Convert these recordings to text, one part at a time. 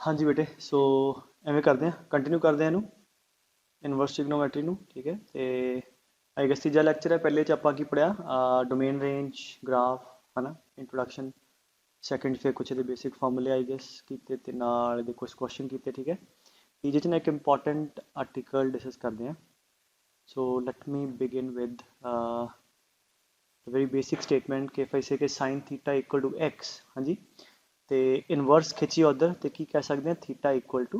हाँ जी बेटे, सो ਐਵੇਂ ਕਰਦੇ ਹਾਂ, ਕੰਟੀਨਿਊ ਕਰਦੇ ਹਾਂ ਇਹਨੂੰ ਇਨਵਰਸ ਟ੍ਰਿਗਨੋਮੈਟਰੀ ਨੂੰ। ਠੀਕ ਹੈ, ਤੇ ਆਈ ਗੈਸ ਤੀਜਾ ਲੈਕਚਰ ਹੈ। ਪਹਿਲੇ ਚ ਆਪਾਂ ਕੀ ਪੜਿਆ? ਡੋਮੇਨ ਰੇਂਜ, ਗ੍ਰਾਫ, ਹਨਾ, ਇੰਟਰੋਡਕਸ਼ਨ। ਸੈਕਿੰਡ ਫਿਰ ਕੁਛ ਇਹਦੇ ਬੇਸਿਕ ਫਾਰਮੂਲੇ ਆਈ ਗੈਸ ਕੀਤੇ, ਤੇ ਨਾਲ ਇਹਦੇ ਕੁਛ ਕੁਐਸਚਨ ਕੀਤੇ। ਠੀਕ ਹੈ, ਤੀਜੇ ਚ ਨਾ ਇੱਕ ਇੰਪੋਰਟੈਂਟ ਆਰਟੀਕਲ ਡਿਸਕਸ ਕਰਦੇ ਹਾਂ। So let me begin with very basic statement कि if I say कि sin theta equal to x, हाँ जी, तो इनवर्स खिंचिए उधर तो की कह सकते हैं theta equal to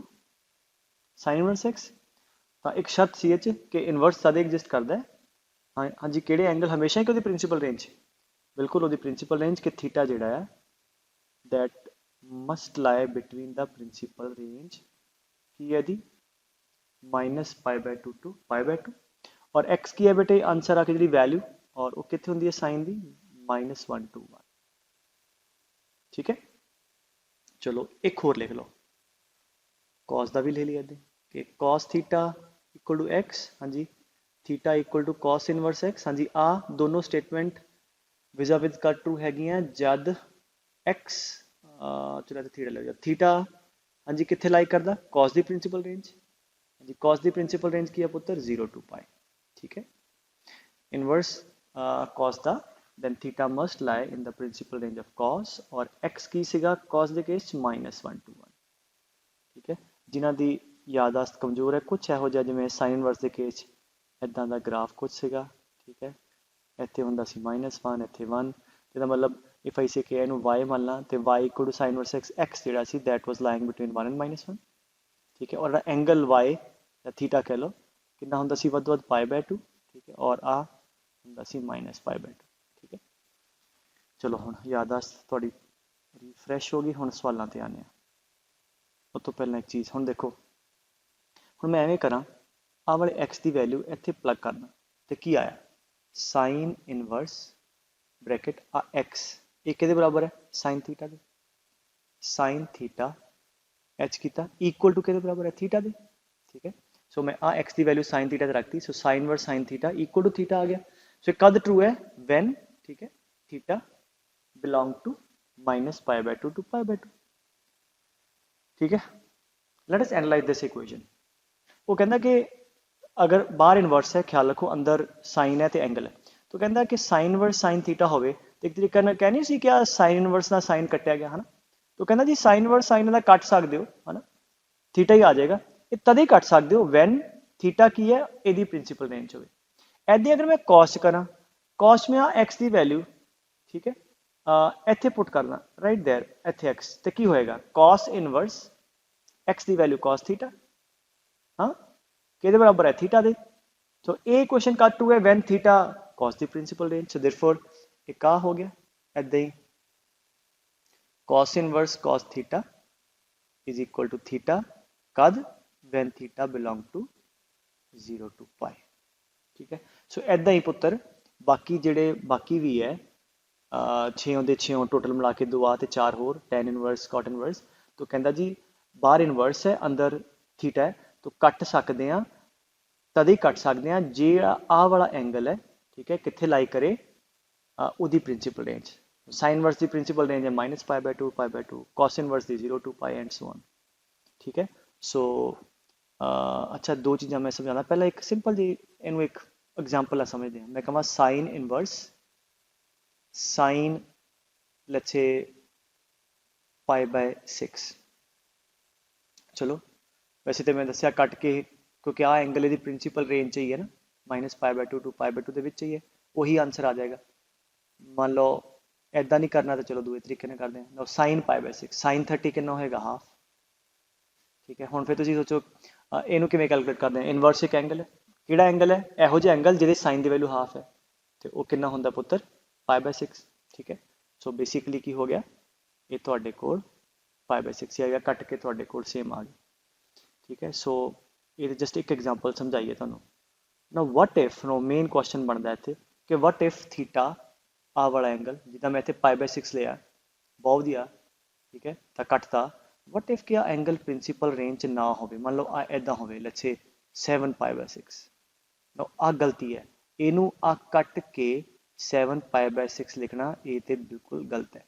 sin inverse x। तो एक शर्त सी एच कि इनवर्स तद एग्जिस्ट करता है, हाँ हाँ जी, किहड़े एंगल हमेशा ही कि प्रिंसीपल रेंज, बिल्कुल वो प्रिंसीपल रेंज कि थीटा जिहड़ा है that must lie between the principal range की है दी -π/2 टू π/2 और x की है बेटे आंसर आके जी वैल्यू और वो कितने होंगी है साइन दी -1 to 1। ठीक है, चलो एक होर लिख लो, कॉस का भी ले लिया कि cos theta equal to x, हाँ जी, theta equal to cos inverse x. हाँ जी, आ दोनों स्टेटमेंट विजा विद का ट्रू हैगियां जद एक्स चलो थीटा ले जाओ, थीटा हाँ जी कितने लाई करदा कॉस दी प्रिंसीपल रेंज। हाँ जी, कॉस दी प्रिंसीपल रेंज की है पुत्र 0 to π। ठीक है, inverse cos the then theta must lie in the principal range of cos और x ਕੀ ਸੀਗਾ cos ਦੇ ਕੇਸ ਚ -1 to 1। ਠੀਕ ਹੈ, ਜਿਨ੍ਹਾਂ ਦੀ ਯਾਦਾਸ਼ਤ ਕਮਜ਼ੋਰ ਹੈ, ਕੁਛ ਇਹੋ ਜਿਹਾ ਜਿਵੇਂ ਸਾਈਨ ਇਨਵਰਸ ਦੇ ਕੇਸ ਚ ਇਦਾਂ ਦਾ ਗ੍ਰਾਫ ਕੁਛ ਸੀਗਾ। ਠੀਕ ਹੈ, ਇੱਥੇ ਹੁੰਦਾ ਸੀ -1, ਇੱਥੇ 1, ਇਹਦਾ ਮਤਲਬ ਇਫ ਆਈ ਸੇ ਕਿ ਇਹਨੂੰ y ਮੰਨ ਲਾਂ ਤੇ y equal to sine inverse x ਜਿਹੜਾ ਸੀ that was lying between 1 and -1। ਠੀਕ ਹੈ, ਔਰ ਐਂਗਲ y ਜਾਂ ਥੀਟਾ ਕਹਿ ਲਓ ਕਿੰਨਾ ਹੁੰਦਾ ਸੀ ਵੱਧ ਤੋਂ ਵੱਧ π/2। ਠੀਕ ਹੈ, ਔਰ ਆ ਹੁੰਦਾ ਸੀ -π/2। ਠੀਕ ਹੈ, ਚਲੋ ਹੁਣ ਯਾਦਾਸ਼ਤ ਤੁਹਾਡੀ ਰਿਫਰੈਸ਼ ਹੋ ਗਈ, ਹੁਣ ਸਵਾਲਾਂ ਤੇ ਆਉਂਦੇ ਹਾਂ। ਉਸ ਤੋਂ ਪਹਿਲਾਂ ਇੱਕ ਚੀਜ਼ ਹੁਣ ਦੇਖੋ, ਹੁਣ ਮੈਂ ਐਵੇਂ ਕਰਾਂ ਆਹ ਵਾਲੇ x ਦੀ ਵੈਲਿਊ ਇੱਥੇ ਪਲੱਗ ਕਰਨਾ ਤੇ ਕੀ ਆਇਆ ਸਾਈਨ ਇਨਵਰਸ ਬ੍ਰੈਕਟ ਆ x, ਇਹ ਕਿਹਦੇ ਬਰਾਬਰ ਹੈ ਸਾਈਨ ਥੀਟਾ ਦੇ। ਸਾਈਨ ਥੀਟਾ h ਕੀਤਾ ਇਕੁਅਲ ਟੂ ਕਿਹਦੇ ਬਰਾਬਰ ਹੈ ਥੀਟਾ ਦੇ। ਠੀਕ ਹੈ, ਸੋ मैं आ x की वैल्यू साइन थीटा रखती, so sine inverse sine theta equal to theta आ गया। सो कद ट्रू है व्हेन, ठीक है, थीटा बिलोंग टू -π/2 to π/2। ठीक है, let us analyse this equation. वो कहता कि अगर बाहर इनवर्स है, ख्याल रखो अंदर साइन है तो एंगल है, तो कहता कि साइन वर्स साइन थीटा हो तो एक तरीके कह नहीं सी क्या साइन इनवर्स ना साइन कट्टिया गया है ना, तो कहता जी साइन वर्स साइन का कट सकते हो है ना, थीटा ही आ जाएगा। ये तद ही कट सकते हो वैन थीटा की है यदि प्रिंसीपल रेंज हो। ऐदी अगर मैं कॉस करा, कॉस में आ एक्स की वैल्यू, ठीक है, इत्थे पुट करना राइट देयर, इत्थे एक्स तो की होएगा कॉस इनवर्स एक्स की वैल्यू कॉस थीटा, हाँ कि बराबर है थीटा दे। तो ये क्वेश्चन कट टू है वैन थीटा कॉस की प्रिंसीपल रेंज। सो देयरफॉर एक आ हो गया ऐदा ही cos inverse cos theta is equal to theta कद when theta belong to 0 to π। ठीक है, सो ऐदा ही पुत्र बाकी जेडे बाकी भी है 6 ਦੇ 6 टोटल मिला के 2 आ ते 4 होर tan इनवर्स cot इनवर्स। तो कहता जी बाहर इनवर्स है अंदर थीटा है, तो कट सकते हैं तद ही कट सकते हैं जे आ वाला एंगल है, ठीक है, कितने लाई करे ਉਹਦੀ प्रिंसीपल रेंज। साइन इनवर्स की प्रिंसीपल रेंज है -π/2 π/2, cos इनवर्स की 0 to π एंड सो ऑन। ठीक है, सो अच्छा दो चीज़ा मैं समझाना, पहला एक सिंपल जी इनू एक एग्जाम्पल है समझते हैं। मैं कहा sign inverse sign let's say π/6। चलो वैसे तो मैं दसिया कट के क्योंकि आ एंगल यदि प्रिंसीपल रेंज चाहिए ना -π/2 to π/2 के चाहिए, वही आंसर आ जाएगा। मान लो ऐदा नहीं करना तो चलो दूसरे तरीके करते हैं नो साइन π/6 साइन 30 कितना होएगा हाफ। ठीक है, हुण फिर तुसीं सोचो ਇਹਨੂੰ ਕਿਵੇਂ ਕੈਲਕੂਲੇਟ ਕਰਦੇ हैं। इनवर्स एक एंगल है, ਕਿਹੜਾ एंगल है ਇਹੋ ਜਿਹਾ एंगल ਜਿਹਦੇ साइन की वैल्यू हाफ है, तो वो कितना होंदा पुत्र π/6। ठीक है, सो बेसिकली की हो गया ये तुहाडे कोल π/6 ही आ गया, कट के तुहाडे कोल सेम आ गया। ठीक है, सो ये जस्ट एक एग्जाम्पल समझाइए तुहानूं ना। What if no main question बनता है इत्थे कि वट इफ थीटा आ वाला एंगल जिदा मैं इत्थे π/6 लिया बहुत वधिया, ठीक है, तो कटता वट इफ क्या एंगल प्रिंसीपल रेंज ना हो, मान लो ऐदा हो लेट्स से 7π/6, नो आ गलती है, इनू आ कट के 7π/6 लिखना ये तो बिल्कुल गलत है।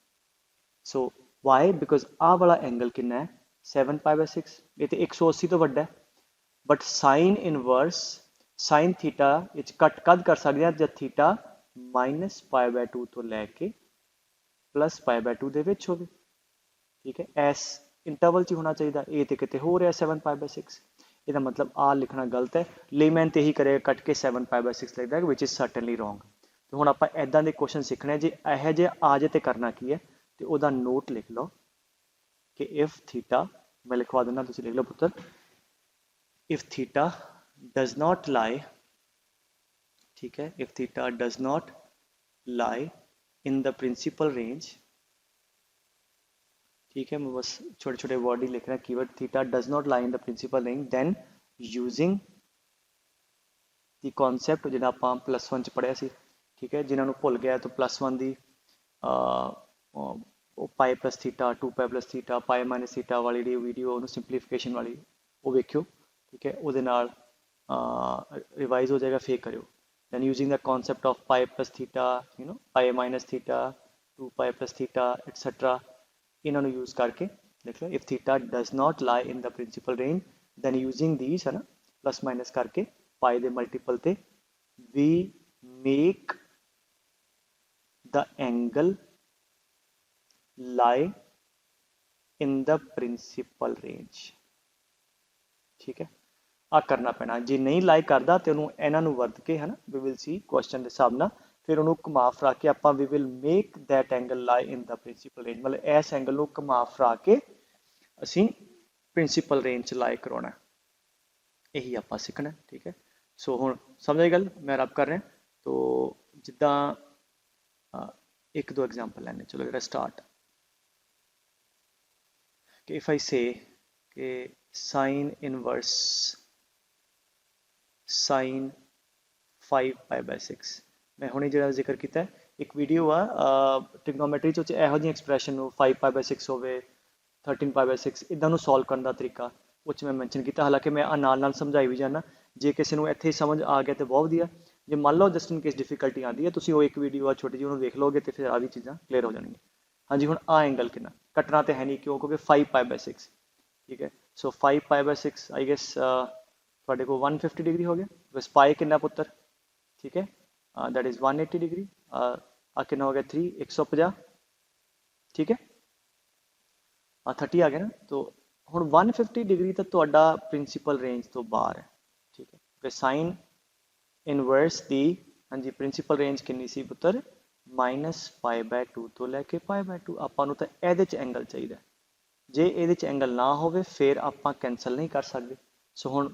सो वाई बिकॉज आ वाला एंगल कितना है 7 पाई बाय 6 ये तो 180 तो ਵੱਡਾ but sign inverse sine theta ਵਿੱਚ ਕੱਟ ਕਦ ਕਰ ਸਕਦੇ ਹਾਂ ਜਦ ਥੀਟਾ माइनस पाई बाय 2 ਤੋਂ ਲੈ ਕੇ प्लस पाई बाय 2 ਦੇ ਵਿੱਚ ਹੋਵੇ ठीक है एस इंटरवल च होना चाहिए ये तो कितने हो रहा 7 पाई बाय 6 ਇਹਦਾ मतलब आ लिखना गलत है लेमैन तो यही करेगा कट के 7 पाई बाय 6 लिखता है विच इज़ सर्टनली रॉन्ग तो हुण आपां इदां दे क्वेश्चन सीखने जे यह जे आ जाए तो करना की है तो वह नोट लिख लो कि इफ थीटा मैं लिखवा देना तुसीं लिख लो पुत्र if theta does not lie ठीक है if theta does not lie in the principal range ठीक है मैं बस छोटे छोटे वर्ड ही लिख रहा keyword theta does not lie in the principal range then using the concept जिन्हें आप +1 च पढ़िया सी ठीक है जिन्होंने भुल गया तो +1 दी pi plus theta 2 pi plus theta pi minus theta वाली जी वीडियो सिंपलीफिकेशन वाली वो वेखियो ठीक है वो रिवाइज हो जाएगा फिर करो then using the concept of pi plus theta you know pi minus theta 2 pi plus theta etcetera इन्होंने यूज करके देख लो if theta does not lie in the principal range then using these है ना प्लस माइनस करके pi दे multiple ते we make the angle lie in the principal range ठीक है आ करना पैना जे नहीं लाई करता तो उन्होंने इन्हों वरत के है ना वी विल सी क्वेश्चन के हिसाब न फिर उन्होंने घुमा फिरा के आप we will make that angle lie in the principal range मतलब इस एंगल को घुमा फिरा के असी प्रिंसिपल रेंज च लाई करवाना यही आप सीखना ठीक है सो हुण समझ आई गल मैं रब कर रहा तो जिदा एक दो एग्जाम्पल लैने चलो जरा स्टार्ट कि इफ आई से कि sign inverse sine 5 pi by 6 मैं हुणे जो जिक्र किया एक वीडियो आ ट्रिग्नोमेट्री यहो जी एक्सप्रैशन 5 पाई बाय 6 होवे 13 पाई बाय 6 इदा सॉल्व करने का तरीका उस मैं मैंशन किया हालांकि मैं नाल समझाई भी जाना जे किसी को इत्थे समझ आ गया तो बहुत वधिया जे मान लो जस्ट इन केस डिफिकल्टी आती है तुम एक वीडियो छोटी जी उन्होंने देख लोगे तो फिर आ भी चीज़ां क्लीयर हो जाएगी हाँ जी हुण आ एंगल कितना कटना तो है नहीं क्यों क्योंकि 5 पाई बाय 6 ठीक है सो 5 पाई बाय 6 आई गेस थोड़े को 150 डिग्री हो गया बस पाई कितना पुत्र ठीक है दैट इज़ 180 डिग्री आ कितना हो गया 3 150 ठीक है 30 आ गया ना तो हुण 150 डिग्री तो तुहाडा प्रिंसिपल रेंज तो बाहर है ठीक है क्योंकि साइन इनवर्स दी हाँ जी प्रिंसिपल रेंज कितनी सी पुत्र -पाई बाय 2 तो लैके पाई बाय 2 आपां नूं तां इहदे च एंगल चाहिए जे इहदे च एंगल ना होवे फिर आपां कैंसल नहीं कर सकते सो हुण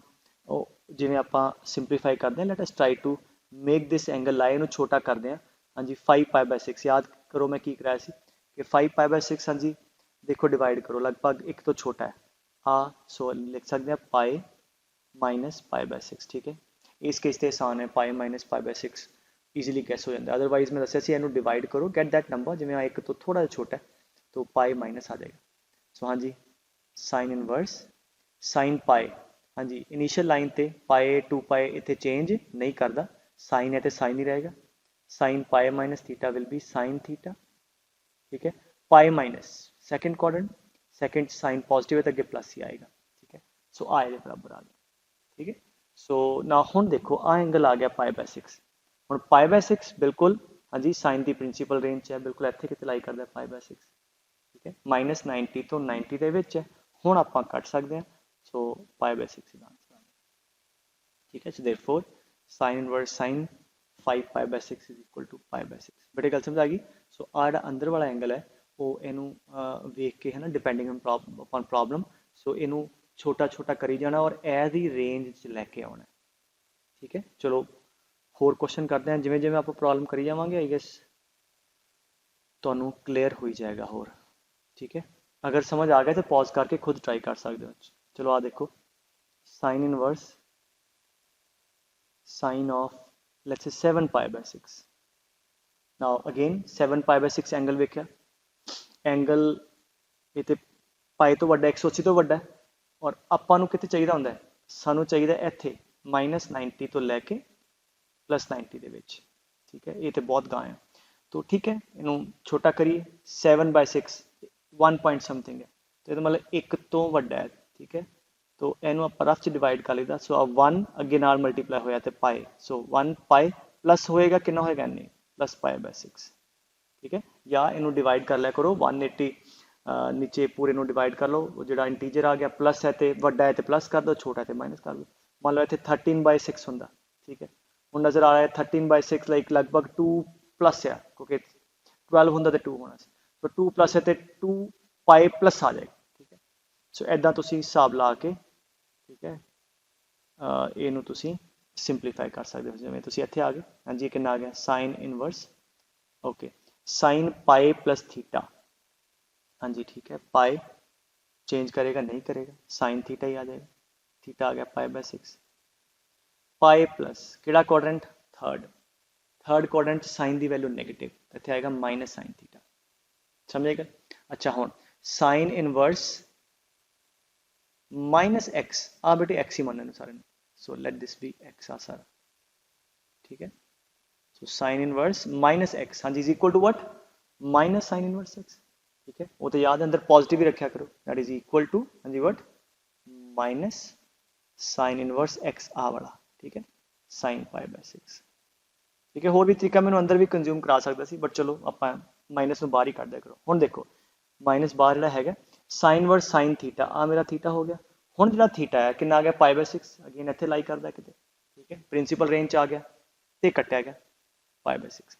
जिवें आपां सिंपलीफाई करते हैं let us try to make this angle lie इहनूं छोटा करते हैं हाँ जी 5 पाई बाय 6 याद करो मैं की कराया सी कि 5 पाई बाय 6 हाँ जी देखो डिवाइड करो लगभग एक तो छोटा है हाँ सो लिख सकते हैं पाई माइनस पाई बाय 6 ठीक है इस केस से आसान है pi minus pi by 6 easily gas हो जाता है अदरवाइज मैं दसिया सी इन्हूं डिवाइड करो गेट दैट नंबर जिवें एक तो थोड़ा जिहा छोटा है तो पाई माइनस आ जाएगा सो हाँ जी साइन इनवर्स साइन पाई हाँ जी इनिशियल लाइन ते पाई 2 पाई इतने चेंज नहीं करता साइन है तो साइन ही रहेगा sine pi minus theta will be sine theta ठीक है pi minus second quadrant second sine positive है तो अगे प्लस ही आएगा ठीक है सो आए के बराबर आ गया ठीक है सो ना हुण देखो आ एंगल आ गया पाई बाय 6 हुण पाई बाय 6 बिल्कुल हाँ जी साइन की प्रिंसिपल रेंज है बिल्कुल इत्थे किते लाई करदा पाई बाय 6 ठीक है -90 तो 90 दे विच है हुण आपां कट सकते हैं सो पाई बाय 6 इहदा आंसर आ गया ठीक है so therefore sine inverse sine 5 pi by 6 is equal to pi by 6 बड़े गल समझ आ गई सो आ जिहड़ा अंदर वाला एंगल है वो इनू वेख के है ना डिपेंडिंग अपॉन प्रॉब्लम सो इनू छोटा छोटा करी जाना और एदी रेंज च लैके आना ठीक है चलो होर क्वेश्चन करते हैं जिवें जिवें आप प्रॉब्लम करी जावांगे आई गेस तुहानू क्लीयर हो जाएगा होर ठीक है अगर समझ आ गया तो पॉज करके खुद ट्राई कर सकते हो चलो आ देखो sine inverse sine of let's say 7 pi by 6 now again 7 pi by 6 angle वेख्या एंगल ये तो पाई तो वड्डा 180 तो वड्डा है और आपां नूं कित्थे चाहिदा हुंदा है सानू चाहिदा इत्थे -90 तो लैके +90 दे विच ठीक है ये तो बहुत गां है तो ठीक है इनू छोटा करिए 7 बाय 6 1 पॉइंट समथिंग है तो ये मतलब एक तो वड्डा है, ठीक है। तो इनू आप रफ च डिवाइड कर लीदा। सो अब 1 अगे नाल मल्टीप्लाई होया तो पाए, सो 1 पाए प्लस होएगा कितना होएगा नहीं प्लस पाए बाय 6, ठीक है। या इनू डिवाइड कर लिया करो 180 नीचे पूरे ਨੂੰ डिवाइड कर लो, वो ਜਿਹੜਾ इंटीजर आ गया प्लस है तो ਵੱਡਾ है तो प्लस कर दो, छोटा है तो माइनस कर दो। मान लो इतने 13/6 ਹੁੰਦਾ, ठीक है। ਹੁਣ नजर आ रहा है 13/6 लाइक लगभग 2 प्लस है, क्योंकि 12 ਹੁੰਦਾ तो 2 होना ਸੀ। तो 2 प्लस है तो 2 पाई प्लस आ जाएगा, ठीक है। सो इदा ਤੁਸੀਂ ਹਿਸਾਬ ਲਾ ਕੇ, ठीक है, ਇਹਨੂੰ ਤੁਸੀਂ ਸਿੰਪਲੀਫਾਈ ਕਰ ਸਕਦੇ ਹੋ। ਜਿਵੇਂ ਤੁਸੀਂ ਇੱਥੇ ਆ ਗਏ, ਹਾਂਜੀ ਕਿੰਨਾ ਆ ਗਿਆ sine inverse, okay, sine pi plus theta, हाँ जी ठीक है। पाई चेंज करेगा नहीं करेगा, साइन थीटा ही आ जाएगा, थीटा आ गया पाई बाय 6। पाई प्लस किहड़ा quadrant third, third quadrant sine की वैल्यू नेगेटिव, इतने आएगा माइनस साइन थीटा, समझेगा। अच्छा हुण साइन इनवर्स माइनस एक्स, आ बेटे एक्स ही मानने सारे, so let this be x आ सारा, ठीक है। So sine inverse minus x, हाँ जी, is equal to what minus sine inverse x, ठीक है। वो तो याद है अंदर पॉजिटिव ही रखा करो, दैट इज इक्वल टू, हाँ जी what minus sine inverse x आ वाला, ठीक है, साइन पाई बाय 6, ठीक है। होर भी तरीका मैं अंदर भी कंज्यूम करा सकता सी, बट चलो आप माइनस में बाहर ही कर दिया करो। हुण देखो माइनस बाहर जिहड़ा हैगा साइन वर्स साइन थीटा, आ मेरा थीटा हो गया। हुण जिहड़ा थीटा है कितना आ गया पाई बाय 6, अगेन इत्थे लाई करदा किते, ठीक है, प्रिंसीपल रेंज आ गया ते कट्टिया गया पाई बाय 6,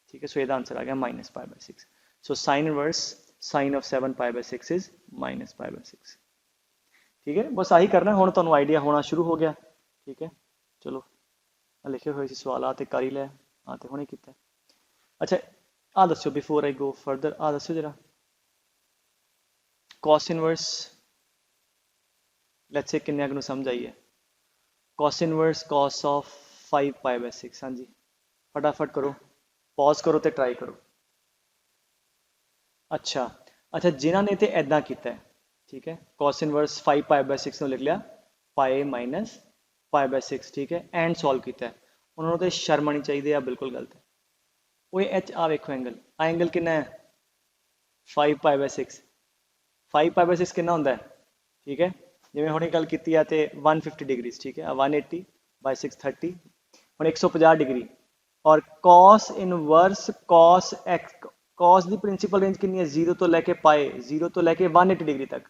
ठीक है। सो इसका आंसर आ गया minus pi by 6। So sine inverse sine of 7 pi by 6 is minus pi by 6, ठीक है। बस आही करना, हुण तुहानूं आइडिया होना शुरू हो गया, ठीक है। चलो लिखे हुए सी सवाल तो कर ही लिया, हाँ तो हुणे कीता। अच्छा आ दस्यो बिफोर आई गो फर्दर, आ दस्यो जरा कॉस इनवर्स, लेट्स से किन्ने नूं समझ आई है। Cos inverse cos of 5 pi by 6, हाँ जी फटाफट करो, पॉज करो तो ट्राई करो। अच्छा अच्छा जिन्होंने तो इदा किया है, ठीक है, कॉस इनवर्स 5 पाई बाय 6 लिख लिया पाई माइनस पाई बाय 6, ठीक है, एंड सॉल्व किया है। उन्होंने तो शर्म आनी चाहिए, या बिल्कुल गलत है। वो एच आ वेखो एंगल, आ एंगल कितना है 5 पाई बाय 6, 5 पाई बाय 6 कितना होंदा है, ठीक है। जिवें हुणे गल कीती है तो 150 डिग्रीज, ठीक है, 180 बाय 6 30, हुण 150 डिग्री। और cos inverse cos x, cos की प्रिंसीपल रेंज कितनी है 0 तो लैके पाए, 0 तो लैके 180 डिग्री तक।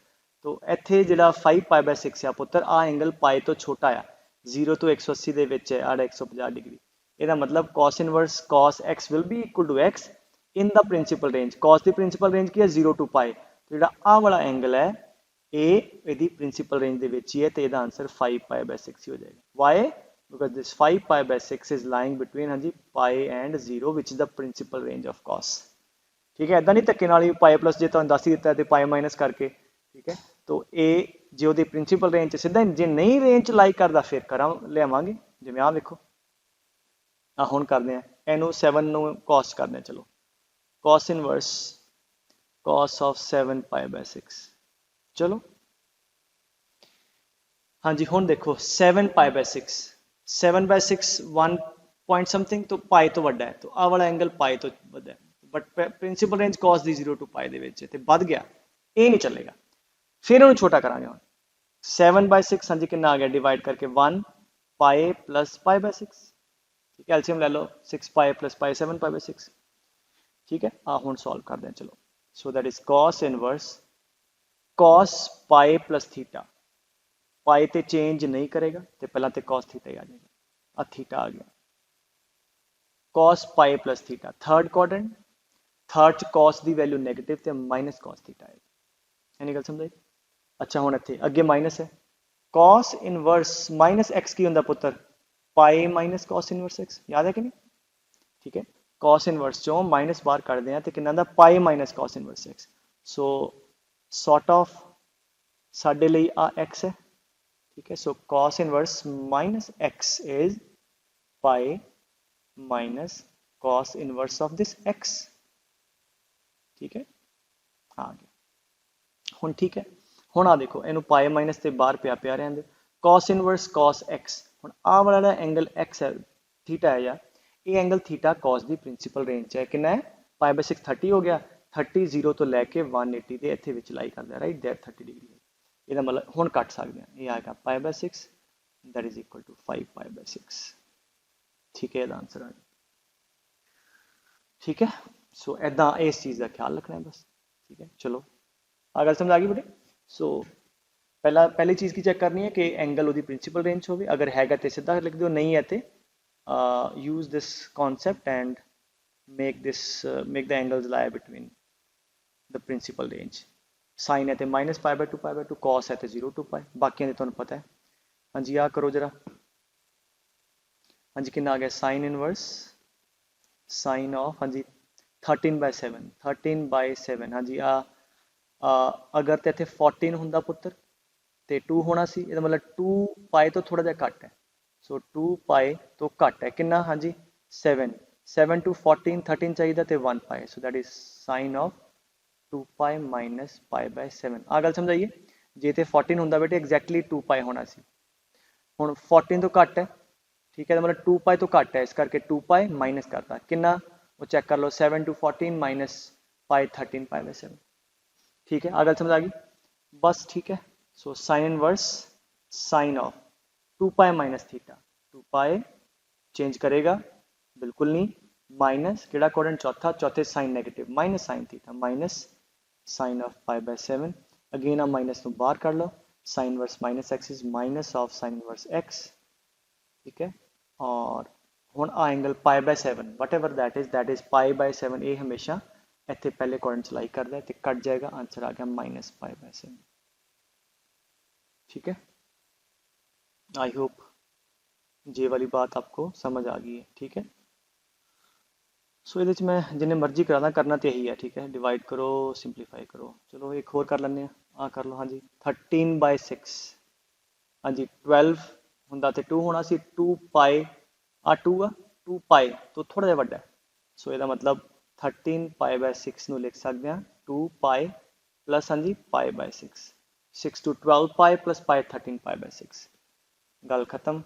तो इत्थे जिहड़ा 5 पाई बाय 6 आ पुत्तर, आ एंगल पाए तो छोटा आ, 0 तो 180 दे विच है, आड़ा 150 डिग्री। ਇਹਦਾ मतलब cos inverse cos x will be equal to x in the principal range। cos the principal range ਕੀ ਹੈ 0 to पाई, तो ਜਿਹੜਾ ਆ ਵਾਲਾ ਐਂਗਲ ਹੈ ਇਹ ਇਹਦੀ ਪ੍ਰਿੰਸੀਪਲ ਰੇਂਜ ਦੇ ਵਿੱਚ ਹੀ ਹੈ, ਤੇ ਇਹਦਾ ਆਨਸਰ 5 पाई by 6 ਹੀ ਹੋ ਜਾਏਗਾ। why because this 5 pi by 6 is lying between, हाँ जी, pi and 0 which is the principal range of cos, ठीक है। इदा नहीं धक्के नाल पाई प्लस जे तुहानूं दस ही दिता है तो पाई माइनस करके, ठीक है। तो ये जो दी प्रिंसीपल रेंज सीधा, जे नहीं रेंज लाई करता फिर करा लियावांगे, जिवें आ वेखो आ हुण करदे आ इनू 7 नूं कॉस करदे, चलो cos inverse cos of 7 pi by 6, चलो हाँ जी। हुण देखो 7 pi by 6, 7 by 6 1 point something, तो पाई तो वड्डा है, तो आ वाला एंगल पाई तो वड्डा है, बट प्रिंसीपल रेंज कॉस दी 0 टू पाई दे विच है ते वध गया, ये नहीं चलेगा। फिर इन्हूं छोटा करांगे हुण 7 बाय 6, हाँ जी कितना आ गया डिवाइड करके 1 पाई प्लस पाई बाय 6, ठीक है। एलसीएम ले लो 6 pi plus pi 7 pi by 6, ठीक है। आ हुण सॉल्व करते हैं, चलो। So that is cos inverse cos pi plus theta, pi ते चेंज नहीं करेगा तो पहला तो कॉस थीटा ही आ जाएगा, आ थीटा आ गया cos pi plus theta, third quadrant, third च कॉस की वैल्यू नेगेटिव तो माइनस कॉस थीटा आएगा, यानी गल समझाई। अच्छा हुण इत्थे अगे माइनस है, कॉस इनवर्स माइनस एक्स की होंदा पुत्र pi minus cos inverse x, याद है कि नहीं, ठीक है। कॉस इनवर्स चो माइनस बाहर करते हैं तो कितना दा pi minus cos inverse x, so sort of साडे लई आ एक्स है, ठीक है। So cos inverse minus x is pi minus cos inverse of this x, ठीक है, आ गया हुण, ठीक है। हुण आ देखो इनू पाई माइनस ते बाहर पिया पिया रहने, कॉस इनवर्स कॉस एक्स, हुण आ वाला एंगल एक्स है थीटा है यार, ये एंगल थीटा कॉस दी प्रिंसीपल रेंज है, कितना है पाई बाय 6 30 हो गया, 30 0 ਤੋਂ ਲੈ ਕੇ 180 ਦੇ ਇੱਥੇ ਵਿੱਚ ਲਾਈ ਕਰਦੇ ਰਾਈਟ देयर 30 डिग्री ਇਹਦਾ ਮਤਲਬ ਹੁਣ ਕੱਟ ਸਕਦੇ ਆ ਇਹ ਆਏਗਾ pi by 6 that is equal to 5 pi by 6 ठीक है ਇਹਦਾ ਆਨਸਰ ਆ ठीक है सो ऐदा इस चीज़ का ख्याल रखना है बस ठीक है चलो आ गल समझ आ गई बेटे सो पहली चीज़ की चेक करनी है कि एंगल उसकी प्रिंसिपल रेंज हो अगर हैगा तो सीधा लिख दो नहीं है तो use this concept and make the angles lie between the principal range sine है तो minus pi by two cos है तो 0 to पाई बाकी तो पता है हाँ जी आ करो जरा हाँ जी कितना आ गया साइन इनवर्स साइन ऑफ हाँ जी 13/7 हाँ जी अगर तो इतने 14 होंदा पुत्र तो 2 होना सी ਇਹਦਾ मतलब 2 पाई तो थोड़ा ਜਿਹਾ घट है सो 2 पाई तो घट है कितना हाँ जी 7 to 14 13 चाहिए तो 1 pi so that is sine of 2 pi minus pi by 7 आ गल समझाइए जे तो 14 होंदा बेटे एग्जैक्टली 2 पाई होना सी हुण 14 तो घट है ठीक है मतलब 2 पाई तो घट है इस करके 2 पाई माइनस करता कितना वो चेक कर लो 7 to 14 minus pi 13 pi by 7 ठीक है आगे समझ आ गई बस ठीक है so sine inverse sine of 2 pi minus theta 2 pi change करेगा बिल्कुल नहीं माइनस केड़ा कोडेंट चौथे sine negative minus sine theta minus sine of pi by 7 again आप माइनस को बाहर कर लो sine inverse minus x is minus of sine inverse x ठीक है और हुण आ angle pi by 7 whatever that is pi by 7 ये हमेशा इतने पहले कोडेंट चलाई करता है तो कट जाएगा आंसर आ गया माइनस पाई बाय 7 ठीक है आई होप ये वाली बात आपको समझ आ गई है ठीक है सो ये मैं जिन्हें मर्जी कराना करना तो यही है ठीक है डिवाइड करो सिंपलीफाई करो चलो एक होर कर लें आ कर लो हाँ जी 13/6 हाँ जी 12 होंदा तो 2 होना सी 2 पाई आ 2 पाई तो थोड़ा जिहा वड्डा है सो इसका मतलब 13 पाई बाय 6 ਨੂੰ लिख सकते हैं 2 पाई प्लस हाँ जी pi by 6 to 12 pi plus pi 13 pi by 6 गल खत्म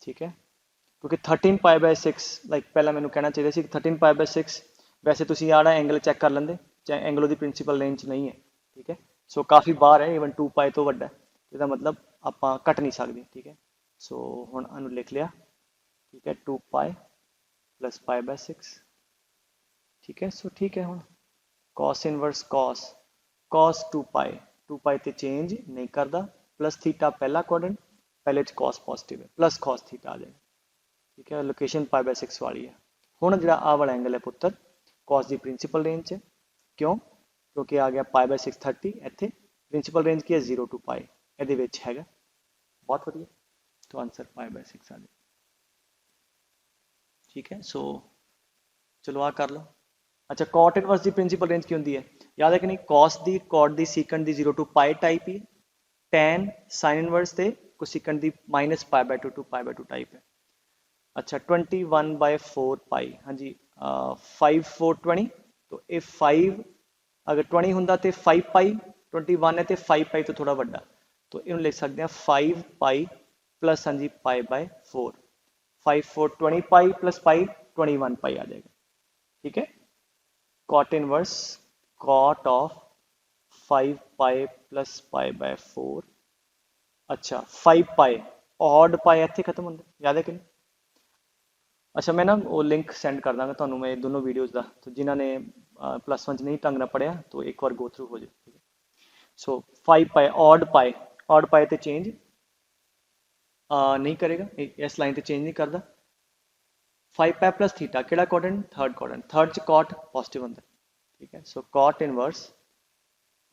ठीक है क्योंकि 13 पाई बाय 6 लाइक पहला मैंने कहना चाहिए सी 13 पाई बाय 6 वैसे तुम आड़ा एंगल चेक कर लेंगे चाहे एंगल की प्रिंसीपल रेंज नहीं है ठीक है सो काफ़ी बाहर है इवन 2 पाई तो वड्डा है इसका मतलब आप कट नहीं सकते ठीक है सो हुण इनू लिख लिया ठीक है 2 पाई प्लस पाई बाय 6 ठीक है सो ठीक है हुण कॉस इनवर्स कॉस 2 पाई तो चेंज नहीं करता प्लस थीटा पहला कोडेंट पहले कॉस पॉजिटिव है प्लस कॉस थीटा आ जाएगा ठीक है लोकेशन पाई बाय 6 वाली है हुण जिहड़ा आ वाला एंगल है पुत्र कॉस की प्रिंसीपल रेंज है क्यों क्योंकि आ गया पाई बाय 6 30 इत्थे प्रिंसीपल रेंज की है 0 to पाई इहदे विच हैगा बहुत वधिया तो आंसर पाई बाय 6 आ जाएगा ठीक है सो चलो आ कर लो अच्छा कॉट इनवर्स की प्रिंसीपल रेंज की होंगी है याद है कि नहीं कॉस दी कॉट दी सीकंड दी 0 to पाई टाइप ही टैन साइन इनवर्स से को सीकंड दी minus pi by 2 to pi by 2 type है अच्छा 21/4 पाई हाँ जी 5 4 20 तो ये 5 अगर 20 होंदा तो 5 पाई 21 है तो 5 पाई तो थोड़ा वड्डा तो इन्हों लिख सकते हैं 5 पाई प्लस हाँ जी पाई बाय 4 5 4 20 पाई प्लस पाई 21 पाई आ जाएगा ठीक है cot inverse cot of 5 pi plus pi by 4 अच्छा 5 पाई ऑड पाई इतने खत्म होंगे याद है कि नहीं अच्छा मैं ना वो लिंक सेंड कर दाँगा तो मैं दोनों वीडियोज़ का तो जिन्होंने +1 नहीं ढंग ना पढ़िया तो एक बार गो थ्रू हो जाए ठीक है सो 5 पाई ऑड पाई तो चेंज नहीं करेगा इस लाइन तो चेंज नहीं करता 5 पाई प्लस थीटा केड़ा कोडेंट थर्ड च कॉट पॉजिटिव होंगे ठीक है सो कॉट इनवर्स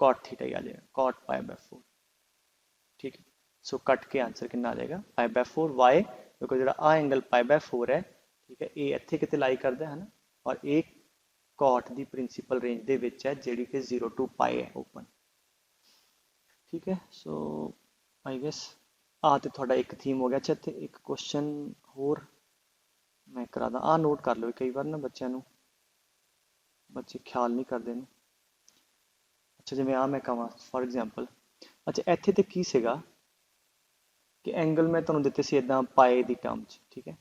कॉट थीटा ही आ जाएगा कॉट पाई बाय 4 ठीक है सो कट के आंसर कितना आ जाएगा पाई बाय 4 वाई क्योंकि जो आ एंगल पाई बाय 4 है ठीक है ये इतने कितने लाई करता है ना और एक कॉट की प्रिंसीपल रेंज के विच है जी कि 0 to पाई है ओपन ठीक है सो आई गेस आ तो थोड़ा एक थीम हो गया अच्छा इतने एक क्वेश्चन होर मैं करा दा नोट कर लो कई बार ना बच्चों बच्चे ख्याल नहीं करते हैं अच्छा जिवें मैं कहा फॉर एग्जाम्पल अच्छा इत्थे तो की सीगा कि एंगल मैं तुहानूं दिते सी इदां पाए दी टर्म च ठीक है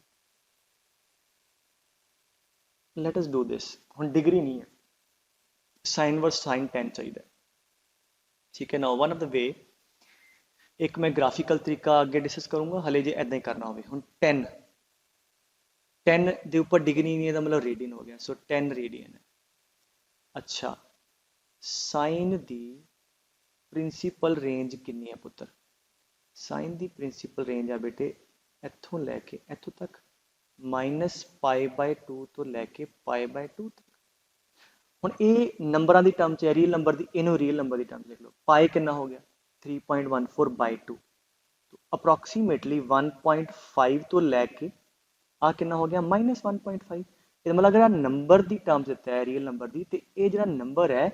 लेट अस डू दिस हुण डिग्री नहीं है साइन इनवर्स साइन 10 चाहिए, ठीक है ना। वन ऑफ द वे, एक मैं ग्राफिकल तरीका अगे डिस्कस करूंगा, हले जे ऐदा ही करना हो हुण 10 10 ਦੇ ਉੱਪਰ ਡਿਗਰੀ ਨਹੀਂ, ਇਹਦਾ ਮਤਲਬ ਰੇਡੀਅਨ ਹੋ ਗਿਆ, ਸੋ 10 ਰੇਡੀਅਨ ਹੈ। ਅੱਛਾ, ਸਾਈਨ ਦੀ ਪ੍ਰਿੰਸੀਪਲ ਰੇਂਜ ਕਿੰਨੀ ਹੈ ਪੁੱਤਰ? ਸਾਈਨ ਦੀ ਪ੍ਰਿੰਸੀਪਲ ਰੇਂਜ ਆ ਬੇਟੇ ਇੱਥੋਂ ਲੈ ਕੇ ਇੱਥੋਂ ਤੱਕ -π/2 ਤੋਂ ਲੈ ਕੇ π/2 ਤੱਕ। ਹੁਣ ਇਹ ਨੰਬਰਾਂ ਦੀ ਟਰਮ 'ਚ ਹੈ, ਰੀਅਲ ਨੰਬਰ ਦੀ, ਇਹਨੂੰ ਰੀਅਲ ਨੰਬਰ ਦੀ ਟਰਮ 'ਚ ਲਿਖ ਲਓ। ਪਾਈ ਕਿੰਨਾ ਹੋ ਗਿਆ? 3.14/2, ਅਪਰੋਕਸੀਮੇਟਲੀ 1.5 ਤੋਂ ਲੈ ਕੇ ਆ ਕਿੰਨਾ ਹੋ ਗਿਆ? -1.5। ਇਹਦਾ ਮਤਲਬ ਅਗਰ ਨੰਬਰ ਦੀ ਟਰਮ ਦਿੱਤਾ ਹੈ ਰੀਅਲ ਨੰਬਰ ਦੀ, ਤੇ ਇਹ ਜਿਹੜਾ ਨੰਬਰ ਹੈ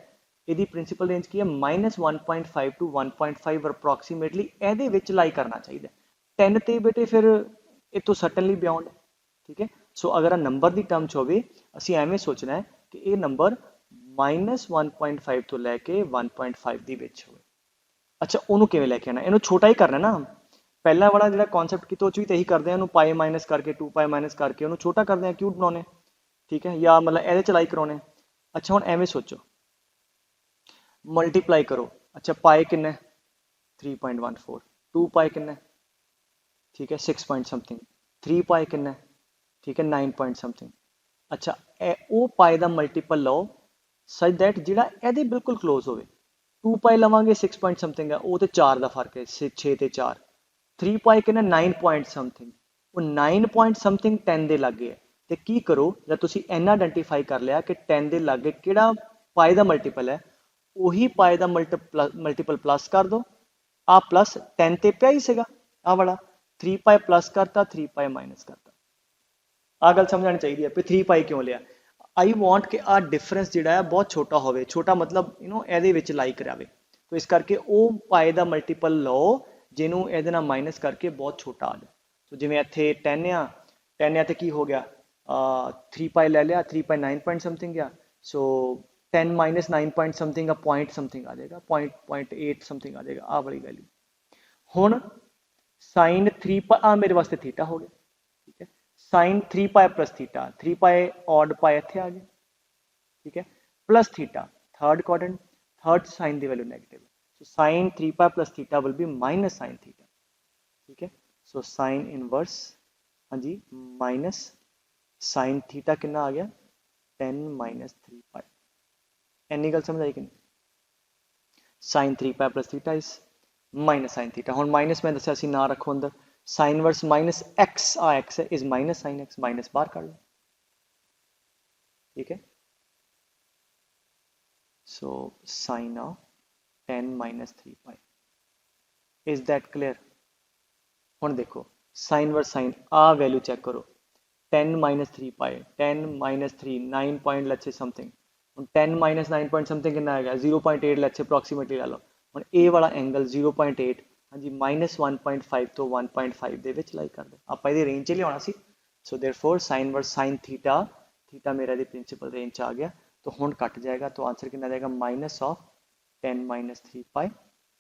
ਇਹਦੀ ਪ੍ਰਿੰਸੀਪਲ ਰੇਂਜ ਕੀ ਹੈ? -1.5 to 1.5 ਅਪਰੋਕਸੀਮੇਟਲੀ ਇਹਦੇ ਵਿੱਚ ਲਾਈ ਕਰਨਾ ਚਾਹੀਦਾ। 10 ਤੇ ਬੇਟੇ ਫਿਰ ਇਹ ਤੋਂ ਸਰਟਨਲੀ ਬਿਯੋਂਡ ਹੈ, ਠੀਕ ਹੈ। ਸੋ ਅਗਰ ਨੰਬਰ ਦੀ ਟਰਮ 'ਚ ਹੋਵੇ, ਅਸੀਂ ਐਵੇਂ ਸੋਚਣਾ ਹੈ ਕਿ ਇਹ ਨੰਬਰ -1.5 ਤੋਂ ਲੈ ਕੇ 1.5 ਦੀ ਵਿੱਚ ਹੋਵੇ। ਅੱਛਾ, ਉਹਨੂੰ ਕਿਵੇਂ ਲੈ ਕੇ ਆਣਾ? ਇਹਨੂੰ ਛੋਟਾ ਹੀ ਕਰਨਾ ਨਾ। ਪਹਿਲਾ ਵਾਲਾ ਜਿਹੜਾ ਕਨਸੈਪਟ ਕੀਤਾ ਉਹ 'ਚ ਵੀ ਤਾਂ ਇਹੀ ਕਰਦੇ ਆ, ਇਹਨੂੰ ਪਾਈ ਮਾਈਨਸ ਕਰਕੇ 2π ਮਾਈਨਸ ਕਰਕੇ ਉਹਨੂੰ ਛੋਟਾ ਕਰਦੇ ਆ, ਕਿਊਬ ਬਣਾਉਣੇ, ਠੀਕ ਹੈ, ਜਾਂ ਮਤਲਬ ਇਹਦੇ 'ਚ ਲਾਈ ਕਰਾਉਣੇ। ਅੱਛਾ, ਹੁਣ ਐਵੇਂ ਸੋਚੋ, ਮਲਟੀਪਲਾਈ ਕਰੋ। ਅੱਛਾ, ਪਾਈ ਕਿੰਨਾ? 3.14, 2π ਕਿੰਨਾ? ਠੀਕ ਹੈ, 6 ਪੁਆਇੰਟ ਸਮਥਿੰਗ, 3π ਕਿੰਨਾ? ਠੀਕ ਹੈ, 9 ਪੁਆਇੰਟ ਸਮਥਿੰਗ। ਅੱਛਾ, ਇਹ ਉਹ ਪਾਈ ਦਾ ਮਲਟੀਪਲ ਲਓ ਸਚ ਦੈਟ ਜਿਹੜਾ ਇਹਦੇ ਬਿਲਕੁਲ ਕਲੋਜ਼ ਹੋਵੇ। 2π ਲਵਾਂਗੇ 6 ਪੁਆਇੰਟ ਸਮਥਿੰਗ ਹੈ, ਉਹ ਤੇ 4 ਦਾ ਫਰਕ ਹੈ, 6 ਤੇ 4। 3π ਕਿੰਨਾ? 9 ਪੁਆਇੰਟ ਸਮਥਿੰਗ, ਉਹ 9 ਪੁਆਇੰਟ ਸਮਥਿੰਗ 10 ਦੇ ਲਾਗੇ ਹੈ। ਤੇ ਕੀ ਕਰੋ, ਜਦ ਤੁਸੀਂ ਐਨ ਆਇਡੈਂਟੀਫਾਈ ਕਰ ਲਿਆ ਕਿ 10 ਦੇ ਲਾਗੇ ਕਿਹੜਾ ਪਾਈ ਦਾ ਮਲਟੀਪਲ ਹੈ, ਉਹੀ ਪਾਈ ਦਾ ਮਲਟੀਪਲ ਪਲੱਸ ਕਰ ਦੋ। ਆ ਪਲੱਸ 10 ਤੇ ਪਿਆ ਹੀ ਸੀਗਾ, ਆ ਵਾਲਾ 3π ਪਲੱਸ ਕਰਤਾ, 3π ਮਾਈਨਸ ਕਰਤਾ। ਆ ਗੱਲ ਸਮਝ ਆਣੀ ਚਾਹੀਦੀ ਹੈ ਵੀ 3π ਕਿਉਂ ਲਿਆ। ਆਈ ਵਾਂਟ ਕਿ ਆ ਡਿਫਰੈਂਸ ਜਿਹੜਾ ਹੈ ਬਹੁਤ ਛੋਟਾ ਹੋਵੇ, ਛੋਟਾ ਮਤਲਬ ਇਹਦੇ ਵਿੱਚ ਲਾਈ ਕਰਾਵੇ। ਤੋ ਇਸ ਕਰਕੇ ਉਹ ਪਾਈ ਦਾ ਮਲਟੀਪਲ ਲਓ ਜਿਹਨੂੰ ਇਹਦੇ ਨਾਲ ਮਾਈਨਸ ਕਰਕੇ ਬਹੁਤ ਛੋਟਾ ਆ ਜਾਏ। ਸੋ ਜਿਵੇਂ ਇੱਥੇ 10 ਆ, 10 ਆ ਤੇ ਕੀ ਹੋ ਗਿਆ? 3π ਲੈ ਲਿਆ, 3π 9 ਪੁਆਇੰਟ ਸਮਥਿੰਗ ਆ, ਸੋ 10 ਮਾਈਨਸ 9 ਪੁਆਇੰਟ ਸਮਥਿੰਗ ਆ, ਪੁਆਇੰਟ ਸਮਥਿੰਗ ਆ ਜਾਏਗਾ, 0.8 ਸਮਥਿੰਗ ਆ ਜਾਏਗਾ, ਆ ਵਾਲੀ ਵੈਲਿਊ। ਹੁਣ ਸਾਈਨ 3π ਆ ਮੇਰੇ ਵਾਸਤੇ ਥੀਟਾ ਹੋ ਗਿਆ, ਠੀਕ ਹੈ। Sine 3π plus theta, 3π odd pi ਇੱਥੇ ਆ ਗਿਆ, ਠੀਕ ਹੈ, plus theta third quadrant, third sine की वैल्यू नेगेटिव है, so sine 3π plus theta will be minus sine theta, ठीक है। सो साइन इनवर्स, हाँ जी, माइनस साइन थीटा कितना आ गया? 10 माइनस 3π। इन्नी गल समझ आई कि नहीं? Sine 3π plus theta is minus sine theta. हुण माइनस मैं दस्या सी ना रखो अंदर, साइन इनवर्स माइनस एक्स आ एक्स है, is minus sine x, minus बाहर कर लो, ठीक है। So sine of 10 minus 3π, is that clear? ਹੁਣ देखो साइन वर्स साइन आ वैल्यू चेक करो, 10 minus 3π, 10 minus 3, 9 point let's say something, 10 minus 9 point something कितना आएगा? 0.8 let's say approximately ला लो। ਹੁਣ A वाला एंगल 0.8, हाँ जी, माइनस 1.5 तो 1.5 ਦੇ ਵਿੱਚ ਲਾਈ ਕਰ ਦੇ, ਆਪਾਂ ਇਹਦੀ ਰੇਂਜ 'ਚ ਲਿਆਉਣਾ ਸੀ। So therefore sine inverse sine theta, theta मेरा दी प्रिंसिपल रेंज 'ਚ आ गया, तो हुण कट जाएगा, तो आंसर कितना जाएगा? माइनस ऑफ 10 माइनस 3π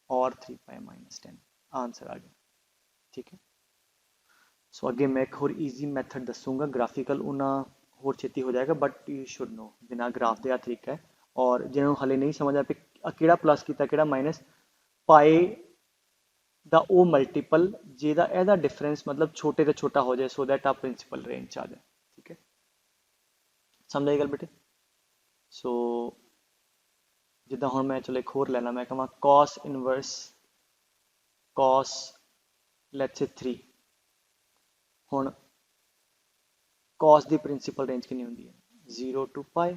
और 3π माइनस 10, आंसर आ गया, ठीक है। सो अगे मैं एक होर ईजी मैथड दसूँगा ग्राफिकल, उन्ना होर छेती हो जाएगा, बट यू शुड नो बिना ग्राफ दे तरीका है। और जिन्होंने हले नहीं समझ आया कि किहड़ा प्लस किया किहड़ा माइनस, पाए दा ओ मल्टीपल जिहदा इहदा डिफरेंस मतलब छोटे तो छोटा हो जाए, सो दैट आप प्रिंसिपल रेंज 'ਚ आ जाए, ठीक है। समझ आई गल बेटे? सो जिदा हुण मैं चलो एक होर लैना, मैं कहां cos inverse cos let's say 3। हुण कॉस दी प्रिंसिपल रेंज कितनी होंदी है? 0 to π,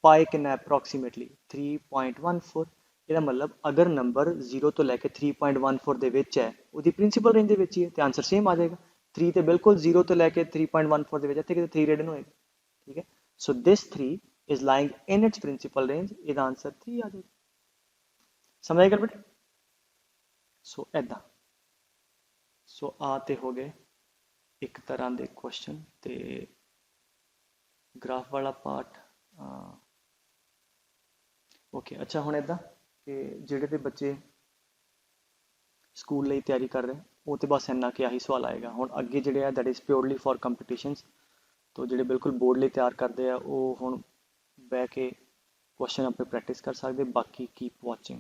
पाई कितना अप्रोक्सीमेटली 3.14। ਇਹਦਾ मतलब अगर नंबर 0 तो लैके 3.14 ਦੇ ਵਿੱਚ ਹੈ, ਉਹਦੀ ਪ੍ਰਿੰਸੀਪਲ ਰੇਂਜ ਦੇ ਵਿੱਚ ਹੀ ਹੈ, ਤੇ ਆਨਸਰ ਸੇਮ ਆ ਜਾਏਗਾ। 3 ਤੇ ਬਿਲਕੁਲ 0 ਤੋਂ ਲੈ ਕੇ 3.14 ਦੇ ਵਿੱਚ, ਇੱਥੇ ਕਿਤੇ 3 ਰੇਡਨ ਹੋਏਗਾ, ਠੀਕ ਹੈ। ਸੋ ਦਿਸ 3 is lying in its principal range, ਇਹਦਾ ਆਨਸਰ 3 ਆ ਜਾਏਗਾ। ਸਮਝ ਆਈ ਗੱਲ ਬੇਟੇ? ਸੋ ਐਦਾਂ, ਸੋ ਆ ਤੇ ਹੋ ਗਏ ਇੱਕ ਤਰ੍ਹਾਂ ਦੇ ਕੁਐਸਚਨ, ਤੇ ਗ੍ਰਾਫ ਵਾਲਾ ਪਾਰਟ ਓਕੇ। ਅੱਛਾ, ਹੁਣ ਇੱਦਾਂ ਕਿ ਜਿਹੜੇ ਤੇ ਬੱਚੇ ਸਕੂਲ ਲਈ ਤਿਆਰੀ ਕਰ ਰਹੇ, ਉਹ ਤੇ ਬਸ ਇੰਨਾ ਕਿ ਆਹੀ ਸਵਾਲ ਆਏਗਾ। ਹੁਣ ਅੱਗੇ ਜਿਹੜੇ ਆ that is purely for competitions, ਤੋਂ ਜਿਹੜੇ ਬਿਲਕੁਲ ਬੋਰਡ ਲਈ ਤਿਆਰ ਕਰਦੇ ਆ, ਉਹ ਹੁਣ ਬਹਿ ਕੇ ਕੁਐਸਚਨ ਆਪੇ ਪ੍ਰੈਕਟਿਸ ਕਰ ਸਕਦੇ। ਬਾਕੀ ਕੀਪ ਵਾਚਿੰਗ।